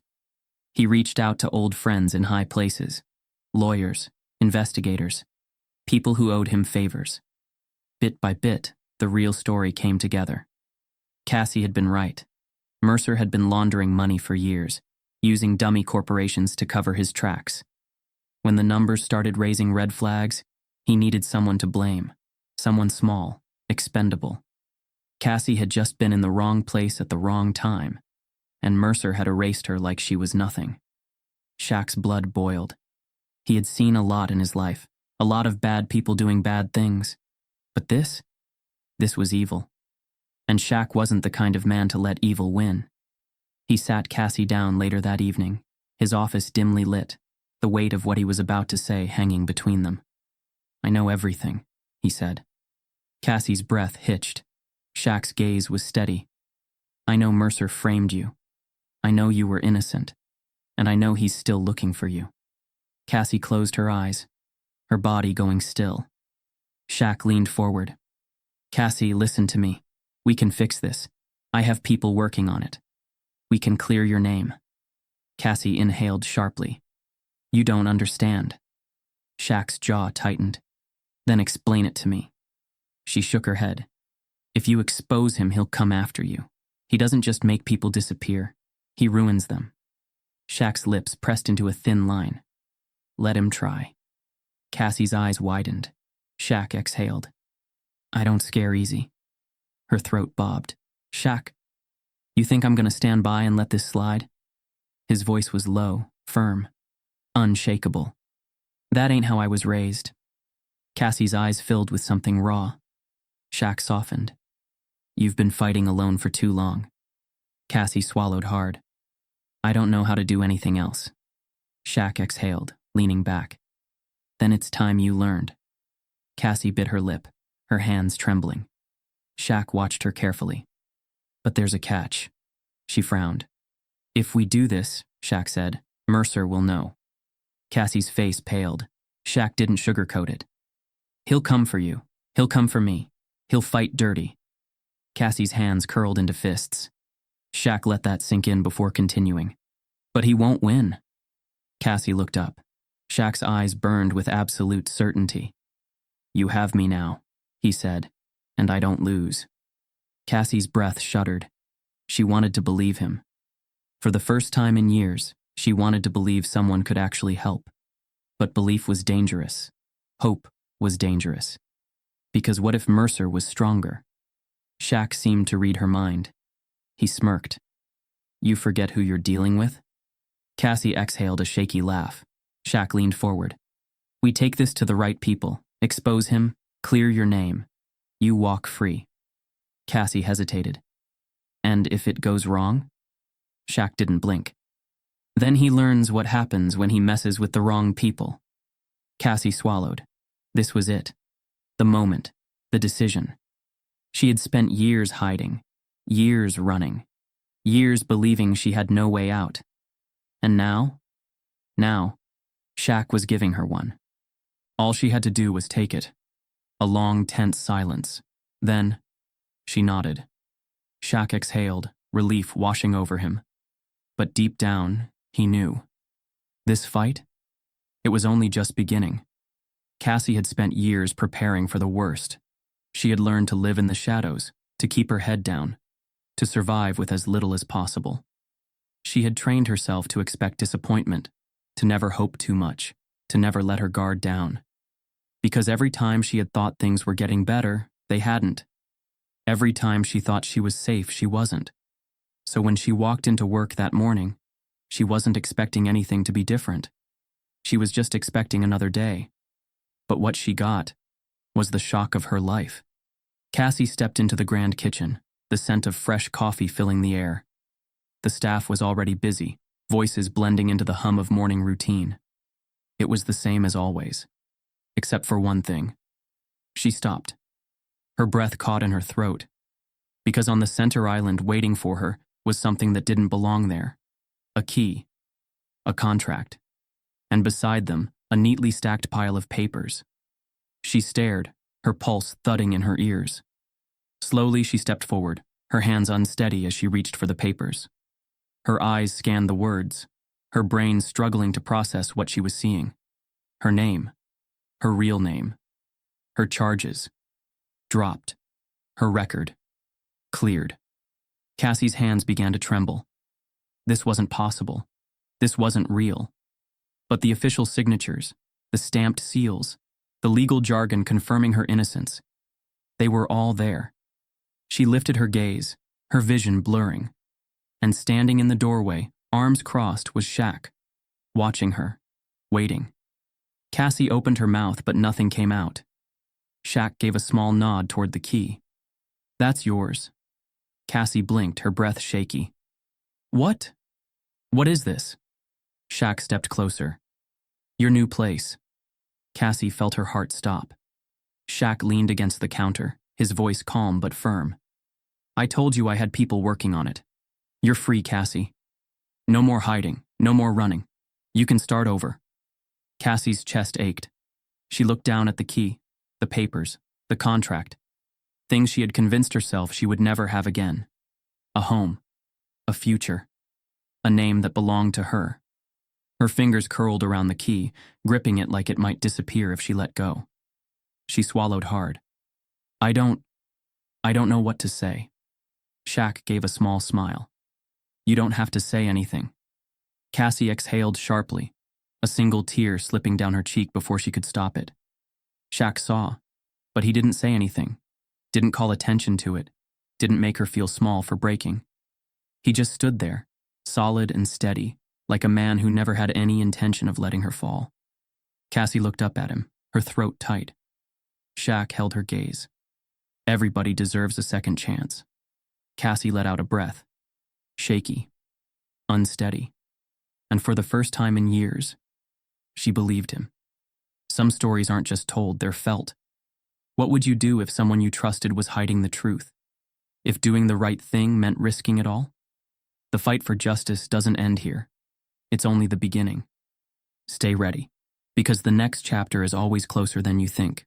He reached out to old friends in high places, lawyers, investigators, people who owed him favors. Bit by bit, the real story came together. Cassie had been right. Mercer had been laundering money for years, using dummy corporations to cover his tracks. When the numbers started raising red flags, he needed someone to blame, someone small, expendable. Cassie had just been in the wrong place at the wrong time, and Mercer had erased her like she was nothing. Shaq's blood boiled. He had seen a lot in his life, a lot of bad people doing bad things. But this was evil. And Shaq wasn't the kind of man to let evil win. He sat Cassie down later that evening, his office dimly lit, the weight of what he was about to say hanging between them. I know everything, he said. Cassie's breath hitched. Shaq's gaze was steady. I know Mercer framed you. I know you were innocent. And I know he's still looking for you. Cassie closed her eyes, her body going still. Shaq leaned forward. Cassie, listen to me. We can fix this. I have people working on it. We can clear your name. Cassie inhaled sharply. You don't understand. Shaq's jaw tightened. Then explain it to me. She shook her head. If you expose him, he'll come after you. He doesn't just make people disappear. He ruins them. Shaq's lips pressed into a thin line. Let him try. Cassie's eyes widened. Shaq exhaled. I don't scare easy. Her throat bobbed. Shaq, you think I'm gonna stand by and let this slide? His voice was low, firm, unshakable. That ain't how I was raised. Cassie's eyes filled with something raw. Shaq softened. You've been fighting alone for too long. Cassie swallowed hard. I don't know how to do anything else. Shaq exhaled, leaning back. Then it's time you learned. Cassie bit her lip, her hands trembling. Shaq watched her carefully. But there's a catch. She frowned. If we do this, Shaq said, Mercer will know. Cassie's face paled. Shaq didn't sugarcoat it. He'll come for you. He'll come for me. He'll fight dirty. Cassie's hands curled into fists. Shaq let that sink in before continuing. But he won't win. Cassie looked up. Shaq's eyes burned with absolute certainty. "You have me now," he said, "and I don't lose." Cassie's breath shuddered. She wanted to believe him. For the first time in years, she wanted to believe someone could actually help. But belief was dangerous. Hope was dangerous. Because what if Mercer was stronger? Shaq seemed to read her mind. He smirked. "You forget who you're dealing with?" Cassie exhaled a shaky laugh. Shaq leaned forward. "We take this to the right people. Expose him, clear your name. You walk free." Cassie hesitated. "And if it goes wrong?" Shaq didn't blink. "Then he learns what happens when he messes with the wrong people." Cassie swallowed. This was it. The moment. The decision. She had spent years hiding, years running, years believing she had no way out. And now? Now, Shaq was giving her one. All she had to do was take it. A long, tense silence. Then, she nodded. Shaq exhaled, relief washing over him. But deep down, he knew. This fight? It was only just beginning. Cassie had spent years preparing for the worst. She had learned to live in the shadows, to keep her head down, to survive with as little as possible. She had trained herself to expect disappointment, to never hope too much, to never let her guard down. Because every time she had thought things were getting better, they hadn't. Every time she thought she was safe, she wasn't. So when she walked into work that morning, she wasn't expecting anything to be different. She was just expecting another day. But what she got was the shock of her life. Cassie stepped into the grand kitchen, the scent of fresh coffee filling the air. The staff was already busy, voices blending into the hum of morning routine. It was the same as always, except for one thing. She stopped. Her breath caught in her throat, because on the center island waiting for her was something that didn't belong there. A key, a contract, and beside them, a neatly stacked pile of papers. She stared, her pulse thudding in her ears. Slowly she stepped forward, her hands unsteady as she reached for the papers. Her eyes scanned the words, her brain struggling to process what she was seeing. Her name, her real name, her charges, dropped, her record, cleared. Cassie's hands began to tremble. This wasn't possible. This wasn't real. But the official signatures, the stamped seals, the legal jargon confirming her innocence, they were all there. She lifted her gaze, her vision blurring. And standing in the doorway, arms crossed, was Shaq, watching her, waiting. Cassie opened her mouth, but nothing came out. Shaq gave a small nod toward the key. "That's yours." Cassie blinked, her breath shaky. "What? What is this?" Shaq stepped closer. "Your new place." Cassie felt her heart stop. Shaq leaned against the counter, his voice calm but firm. "I told you I had people working on it. You're free, Cassie. No more hiding, no more running. You can start over." Cassie's chest ached. She looked down at the key, the papers, the contract, things she had convinced herself she would never have again. A home, a future, a name that belonged to her. Her fingers curled around the key, gripping it like it might disappear if she let go. She swallowed hard. I don't know what to say." Shaq gave a small smile. "You don't have to say anything." Cassie exhaled sharply, a single tear slipping down her cheek before she could stop it. Shaq saw, but he didn't say anything, didn't call attention to it, didn't make her feel small for breaking. He just stood there, solid and steady, like a man who never had any intention of letting her fall. Cassie looked up at him, her throat tight. Shaq held her gaze. Everybody deserves a second chance. Cassie let out a breath, shaky, unsteady, and for the first time in years, she believed him. Some stories aren't just told, they're felt. What would you do if someone you trusted was hiding the truth? If doing the right thing meant risking it all? The fight for justice doesn't end here. It's only the beginning. Stay ready, because the next chapter is always closer than you think.